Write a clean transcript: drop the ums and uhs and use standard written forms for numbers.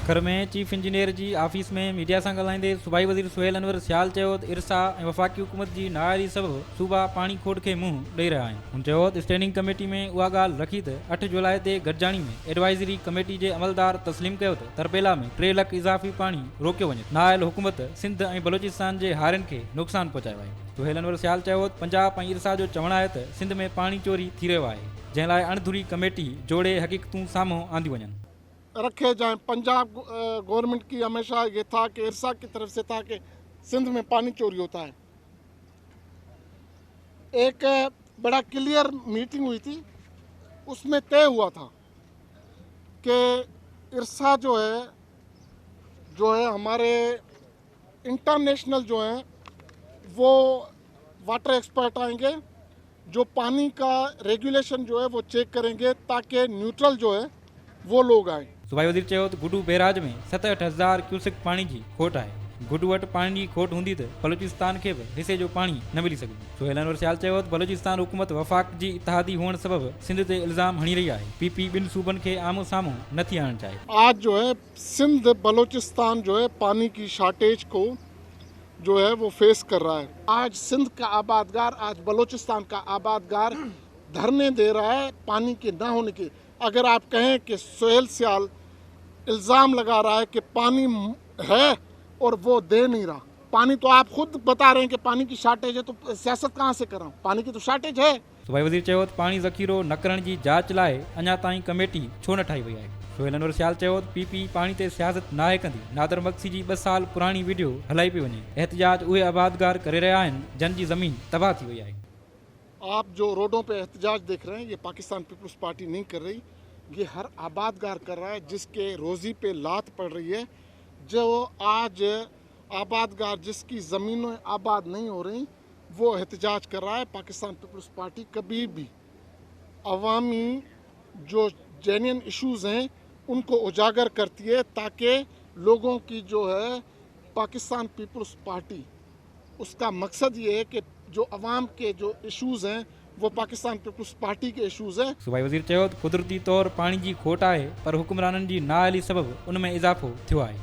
अखर में chief engineer जी office में मीडिया से ॻाल्हाईंदे सूबाई वज़ीर सुहेल अनवर सियाल चयो त इरसा ऐं वफ़ाक़ी हुकूमत जी नाअहली सबबि सूबा पाणी खोट खे मुंहुं ॾेई रहिया आहिनि। हुन चयो त स्टैंडिंग कमेटी में उहा ॻाल्हि रखी त 8 जुलाई ते गॾिजाणी में एडवाइज़री कमेटी जे अमलदार तस्लीम कयो त तरपेला में 3 लाख इज़ाफ़ी पाणी रोकियो वञे। नाअहल हुकूमत सिंध ऐं बलोचिस्तान जे हारियुनि खे नुक़सान पहुचायो आहे। सुहेल अनवर सियाल चयो त पंजाब ऐं इरसा जो चवणु आहे त सिंध में पाणी चोरी थी रहियो आहे, जंहिं लाइ अणधुरी कमेटी जोड़े हक़ीक़तूं साम्हूं आंदियूं वञनि। रखे जाएं। पंजाब गवर्नमेंट की हमेशा ये था कि इरसा की तरफ से था कि सिंध में पानी चोरी होता है। एक बड़ा क्लियर मीटिंग हुई थी, उसमें तय हुआ था कि इरसा जो है हमारे इंटरनेशनल जो है वो वाटर एक्सपर्ट आएंगे, जो पानी का रेगुलेशन जो है वो चेक करेंगे ताकि न्यूट्रल जो है वो लोग आए। सूबाई वज़ीर चयो त गुडू बैराज में 67,000 क्यूसेक पाणी जी खोट आहे। गुडू वटि पाणी जी खोट हूंदी त बलोचिस्तान खे बि हिसे जो पाणी न मिली सघंदो। सुहेल अनवर सियाल चयो त बलोचिस्तान हुकूमत वफ़ाक़ जी इत्तेहादी हुअण सबबि सिंध ते इल्ज़ाम हणी रही आहे। पीपी ॿिनि सूबनि खे आम्हूं साम्हूं नथी आणणु चाहे। आज जो है सिंध बलोचिस्तान जो है पानी की शॉर्टेज को जो है वो फेस कर रहा है। आज सिंध का आबादगार, आज बलोचिस्तान का आबादगार धरने दे रहा है पानी के ना होने के। अगर आप कहें कि सुहेल सियाल इल्ज़ाम लगा रहा है कि पानी है और वो दे नहीं रहा, पानी तो आप खुद बता रहे हैं कि पानी की शॉर्टेज है, तो सियासत कहाँ से कर रहा हूँ? पानी की तो शॉर्टेज है। सूबाई वज़ीर चयो त पाणी ज़ख़ीरो न करण जी जांच लाइ अञा ताईं कमेटी छो न ठाही वई आहे। सुहेल अनवर सियाल चयो त पीपी पाणी ते सियासत नाहे कंदी। नादर मक्सी जी 2 साल पुराणी वीडियो हलाई पई वञे। एहतजाज उहे आबादगार करे रहिया आहिनि जन जी ज़मीन तबाह थी वई आहे। आप जो रोडों पे एहतजाज देख रहे हैं, ये पाकिस्तान पीपल्स पार्टी नहीं कर रही, ये हर आबादगार कर रहा है जिसके रोज़ी पे लात पड़ रही है। जो आज आबादगार जिसकी ज़मीनें आबाद नहीं हो रही, वो एहतजाज कर रहा है। पाकिस्तान पीपल्स पार्टी कभी भी अवामी जो जेन्युइन इश्यूज़ हैं उनको उजागर करती है, ताकि लोगों की जो है पाकिस्तान पीपल्स पार्टी, उसका मकसद ये है कि जो अवाम के जो इश्यूज़ हैं वो पाकिस्तान पीपल्स पार्टी के इश्यूज़ हैं। सूबाई वज़ीर चयो त कुदरती तौर पाणी जी खोट आहे, पर हुक्मराननि जी नाअहली सबबि उन में इज़ाफ़ो थियो आहे।